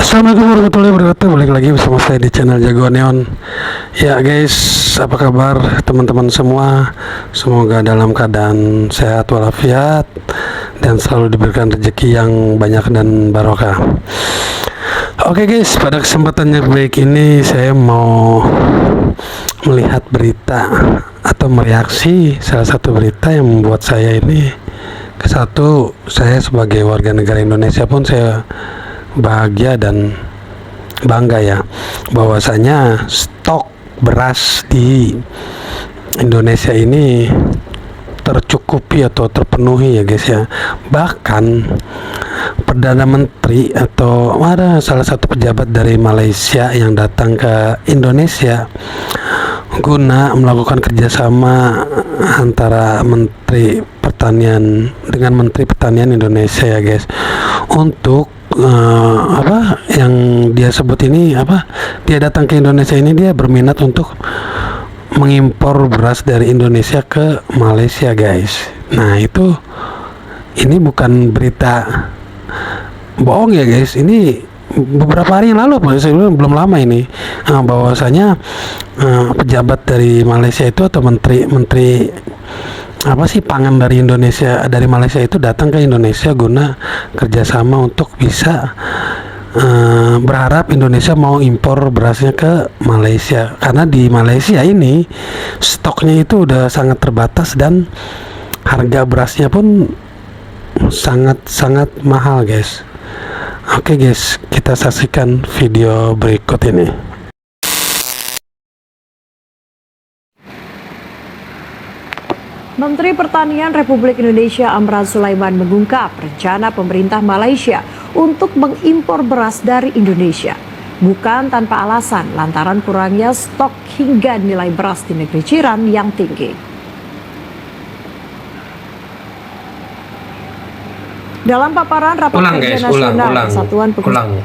Assalamualaikum warahmatullahi wabarakatuh. Balik lagi bersama saya di channel Jagoan Neon. Ya guys, apa kabar teman-teman semua? Semoga dalam keadaan sehat walafiat dan selalu diberikan rezeki yang banyak dan barokah. Oke guys, pada kesempatan yang baik ini saya mau melihat berita atau mereaksi salah satu berita yang membuat saya ini kesatu, saya sebagai warga negara Indonesia pun saya bahagia dan bangga ya, bahwasanya stok beras di Indonesia ini tercukupi atau terpenuhi ya guys ya. Bahkan Perdana Menteri atau ada salah satu pejabat dari Malaysia yang datang ke Indonesia guna melakukan kerjasama antara Menteri Pertanian dengan Menteri Pertanian Indonesia ya guys, untuk apa yang dia sebut ini, apa, dia datang ke Indonesia ini dia berminat untuk mengimpor beras dari Indonesia ke Malaysia guys. Nah ini bukan berita bohong ya guys, ini beberapa hari yang lalu, belum lama ini, bahwasanya pejabat dari Malaysia itu atau menteri apa sih pangan dari Indonesia, dari Malaysia itu datang ke Indonesia guna kerjasama untuk bisa berharap Indonesia mau impor berasnya ke Malaysia, karena di Malaysia ini stoknya itu udah sangat terbatas dan harga berasnya pun sangat mahal guys. Oke guys, kita saksikan video berikut ini. Menteri Pertanian Republik Indonesia Amran Sulaiman mengungkap rencana pemerintah Malaysia untuk mengimpor beras dari Indonesia bukan tanpa alasan lantaran kurangnya stok hingga nilai beras di negeri jiran yang tinggi. Dalam paparan rapat kerja nasional Persatuan Pengusaha,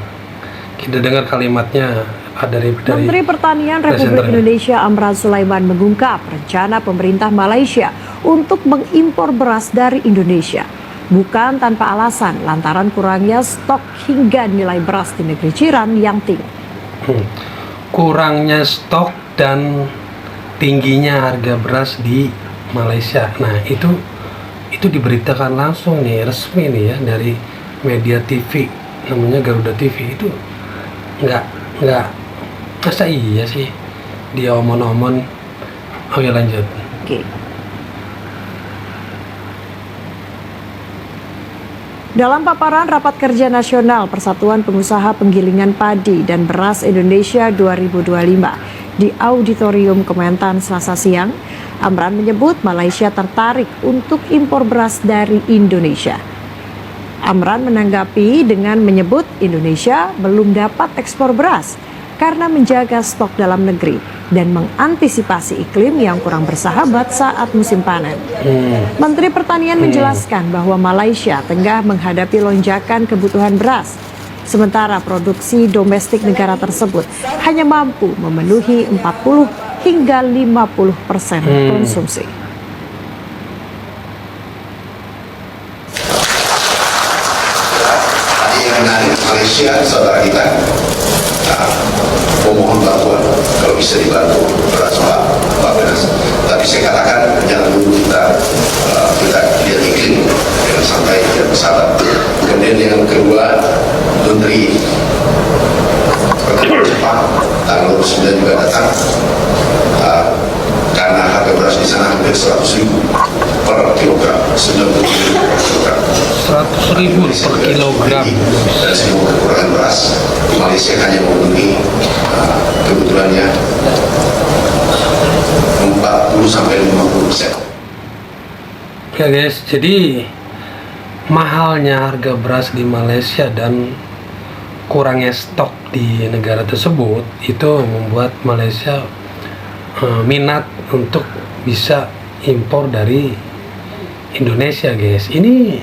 kita dengar kalimatnya dari Menteri Pertanian Republik Indonesia Amran Sulaiman mengungkap rencana pemerintah Malaysia untuk mengimpor beras dari Indonesia bukan tanpa alasan lantaran kurangnya stok hingga nilai beras di negeri jiran yang tinggi. Kurangnya stok dan tingginya harga beras di Malaysia. Nah itu diberitakan langsung nih, resmi nih ya, dari media TV namanya Garuda TV. Itu nggak masa iya sih dia omon-omon. Oke lanjut. Oke. Dalam paparan Rapat Kerja Nasional Persatuan Pengusaha Penggilingan Padi dan Beras Indonesia 2025 di Auditorium Kementan Selasa siang, Amran menyebut Malaysia tertarik untuk impor beras dari Indonesia. Amran menanggapi dengan menyebut Indonesia belum dapat ekspor beras karena menjaga stok dalam negeri dan mengantisipasi iklim yang kurang bersahabat saat musim panen. Menteri Pertanian menjelaskan bahwa Malaysia tengah menghadapi lonjakan kebutuhan beras, sementara produksi domestik negara tersebut hanya mampu memenuhi 40 hingga 50% konsumsi. Malaysia saudara kita memohon bantuan kalau bisa dibantu beras Pak Benas. Tapi saya katakan jangan dulu kita lihat iklim, jangan sampai tidak bersahabat. Kemudian yang kedua, Menteri Pertanian Jepang tanggal 29 juga datang, karena harga beras di sana hampir 100.000 per kilogram, 90.000 per kilogram. 100.000 per kilogram. Dan semua kekurangan beras di Malaysia hanya memenuhi kebutuhannya 40-50%. Ya guys, jadi mahalnya harga beras di Malaysia dan kurangnya stok di negara tersebut itu membuat Malaysia minat untuk bisa impor dari Indonesia guys. Ini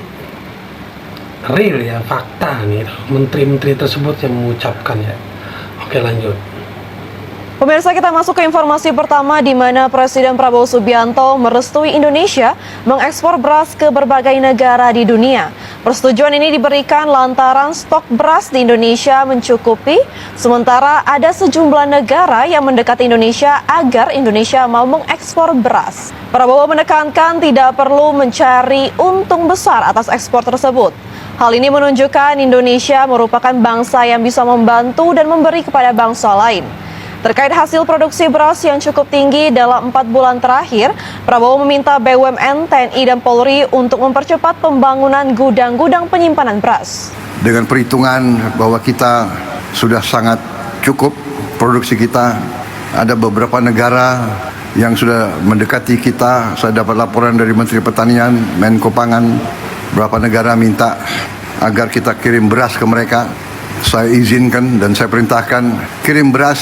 real ya, fakta nih, menteri-menteri tersebut yang mengucapkan ya. Oke lanjut. Pemirsa, kita masuk ke informasi pertama di mana Presiden Prabowo Subianto merestui Indonesia mengekspor beras ke berbagai negara di dunia. Persetujuan ini diberikan lantaran stok beras di Indonesia mencukupi, sementara ada sejumlah negara yang mendekati Indonesia agar Indonesia mau mengekspor beras. Prabowo menekankan tidak perlu mencari untung besar atas ekspor tersebut. Hal ini menunjukkan Indonesia merupakan bangsa yang bisa membantu dan memberi kepada bangsa lain. Terkait hasil produksi beras yang cukup tinggi dalam 4 bulan terakhir, Prabowo meminta BUMN, TNI, dan Polri untuk mempercepat pembangunan gudang-gudang penyimpanan beras. Dengan perhitungan bahwa kita sudah sangat cukup produksi kita, ada beberapa negara yang sudah mendekati kita. Saya dapat laporan dari Menteri Pertanian, Menko Pangan, beberapa negara minta agar kita kirim beras ke mereka. Saya izinkan dan saya perintahkan kirim beras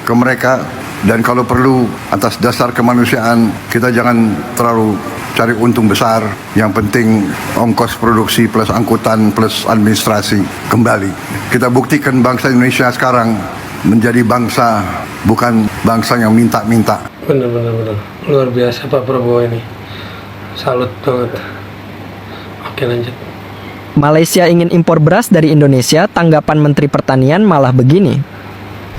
ke mereka, dan kalau perlu atas dasar kemanusiaan kita jangan terlalu cari untung besar. Yang penting ongkos produksi plus angkutan plus administrasi kembali. Kita buktikan bangsa Indonesia sekarang menjadi bangsa, bukan bangsa yang minta-minta. Benar. Luar biasa Pak Prabowo ini. Salut banget. Oke, lanjut. Malaysia ingin impor beras dari Indonesia, tanggapan Menteri Pertanian malah begini.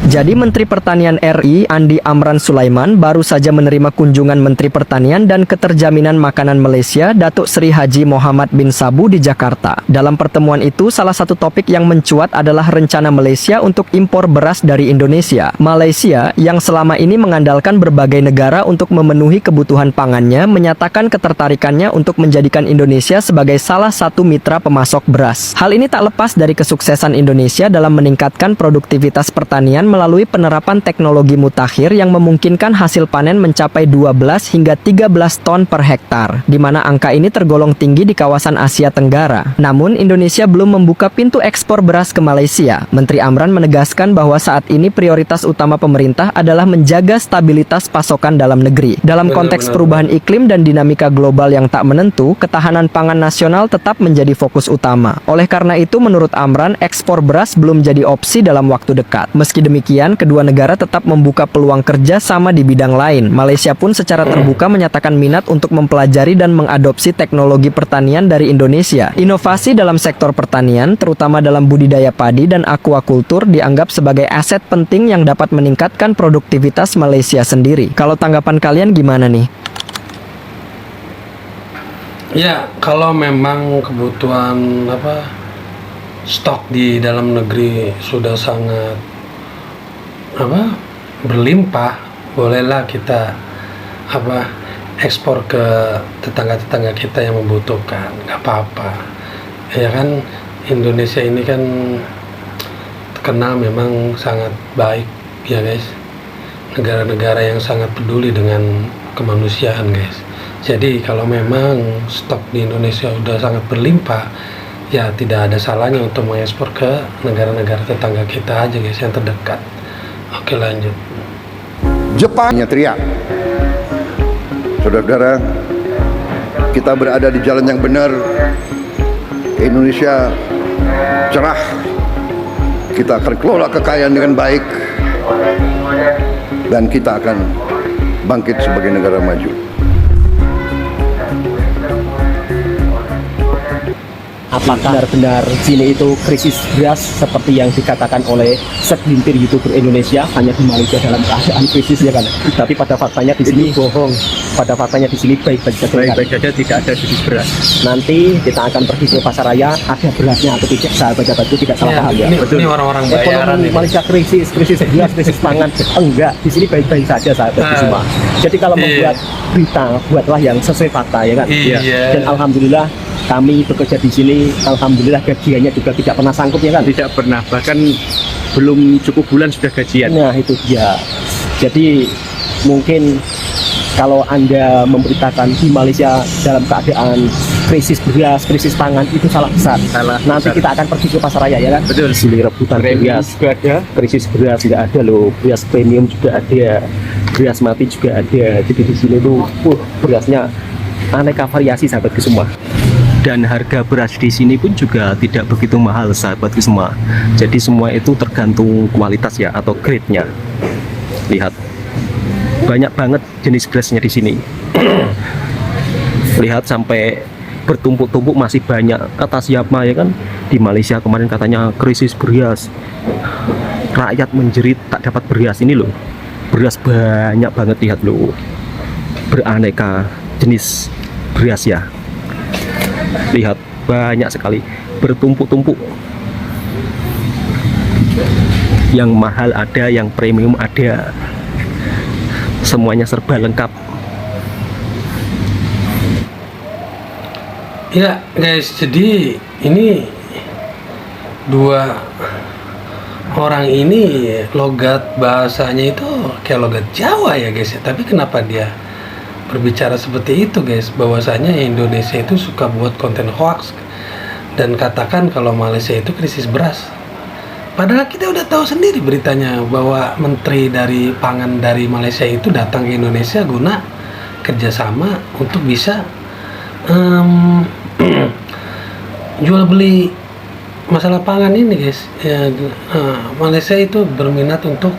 Jadi Menteri Pertanian RI Andi Amran Sulaiman baru saja menerima kunjungan Menteri Pertanian dan Keterjaminan Makanan Malaysia Datuk Seri Haji Mohamad bin Sabu di Jakarta. Dalam pertemuan itu, salah satu topik yang mencuat adalah rencana Malaysia untuk impor beras dari Indonesia. Malaysia yang selama ini mengandalkan berbagai negara untuk memenuhi kebutuhan pangannya menyatakan ketertarikannya untuk menjadikan Indonesia sebagai salah satu mitra pemasok beras. Hal ini tak lepas dari kesuksesan Indonesia dalam meningkatkan produktivitas pertanian melalui penerapan teknologi mutakhir yang memungkinkan hasil panen mencapai 12 hingga 13 ton per hektar, di mana angka ini tergolong tinggi di kawasan Asia Tenggara. Namun, Indonesia belum membuka pintu ekspor beras ke Malaysia. Menteri Amran menegaskan bahwa saat ini prioritas utama pemerintah adalah menjaga stabilitas pasokan dalam negeri. Dalam konteks perubahan iklim dan dinamika global yang tak menentu, ketahanan pangan nasional tetap menjadi fokus utama. Oleh karena itu, menurut Amran, ekspor beras belum jadi opsi dalam waktu dekat. Meski demikian, kedua negara tetap membuka peluang kerja sama di bidang lain. Malaysia pun secara terbuka menyatakan minat untuk mempelajari dan mengadopsi teknologi pertanian dari Indonesia. Inovasi dalam sektor pertanian, terutama dalam budidaya padi dan aquakultur, dianggap sebagai aset penting yang dapat meningkatkan produktivitas Malaysia sendiri. Kalau tanggapan kalian gimana nih? Ya, kalau memang kebutuhan stok di dalam negeri sudah sangat berlimpah, bolehlah kita ekspor ke tetangga-tetangga kita yang membutuhkan, nggak apa-apa. Ya kan, Indonesia ini kan terkenal memang sangat baik ya guys, negara-negara yang sangat peduli dengan kemanusiaan guys. Jadi kalau memang stok di Indonesia udah sangat berlimpah, ya tidak ada salahnya untuk mengekspor ke negara-negara tetangga kita aja guys, yang terdekat. Oke, lanjut. Jepangnya teriak. Saudara-saudara, kita berada di jalan yang benar. Indonesia cerah. Kita akan kelola kekayaan dengan baik, dan kita akan bangkit sebagai negara maju. Apakah benar-benar sini itu krisis beras seperti yang dikatakan oleh segelintir YouTuber Indonesia, hanya di Malaysia dalam keadaan krisis ya kan? Tapi pada faktanya di sini bohong. Pada faktanya di sini baik-baik saja, tidak ada krisis beras. Nanti kita akan pergi ke pasar raya, ada berasnya atau tidak, sahabat-sahabatku tidak salah paham ya. Ini orang-orang bayaran ini. Malaysia krisis beras, krisis pangan. Enggak, di sini baik-baik saja sahabatku semua. Jadi kalau membuat berita, buatlah yang sesuai fakta ya kan? Dan alhamdulillah kami bekerja di sini, alhamdulillah gajiannya juga tidak pernah sanggup ya kan? Tidak pernah, bahkan belum cukup bulan sudah gajian. Nah itu dia. Jadi mungkin kalau Anda memberitakan di Malaysia dalam keadaan krisis beras, krisis pangan, itu salah besar. Nanti kita akan pergi ke pasar raya ya kan? Betul. Di sini rebutan beras juga ada. Krisis beras nggak ada loh, beras premium juga ada, beras mati juga ada. Jadi di sini tuh berasnya aneka variasi sahabatku semua. Dan harga beras di sini pun juga tidak begitu mahal sahabatku semua. Jadi semua itu tergantung kualitas ya, atau grade-nya. Lihat, banyak banget jenis berasnya di sini. Lihat sampai bertumpuk-tumpuk masih banyak. Kata siapa ya kan, di Malaysia kemarin katanya krisis beras, rakyat menjerit tak dapat beras. Ini loh, beras banyak banget, lihat loh, beraneka jenis beras ya. Lihat, banyak sekali, bertumpuk-tumpuk. Yang mahal ada, yang premium ada, semuanya serba lengkap. Ya guys, jadi ini dua orang ini logat bahasanya itu kayak logat Jawa ya guys ya. Tapi kenapa dia berbicara seperti itu guys? Bahwasanya Indonesia itu suka buat konten hoax dan katakan kalau Malaysia itu krisis beras. Padahal kita udah tahu sendiri beritanya bahwa menteri dari pangan dari Malaysia itu datang ke Indonesia guna kerjasama untuk bisa jual beli masalah pangan ini guys ya. Malaysia itu berminat untuk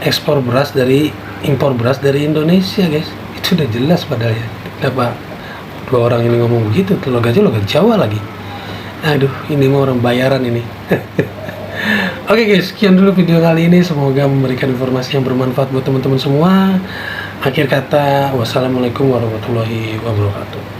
ekspor beras dari impor beras dari Indonesia guys. Itu udah jelas padahal ya. Kenapa dua orang ini ngomong begitu? Logatnya logat Jawa lagi. Aduh, ini mau orang bayaran ini. Oke guys, sekian dulu video kali ini. Semoga memberikan informasi yang bermanfaat buat teman-teman semua. Akhir kata, wassalamualaikum warahmatullahi wabarakatuh.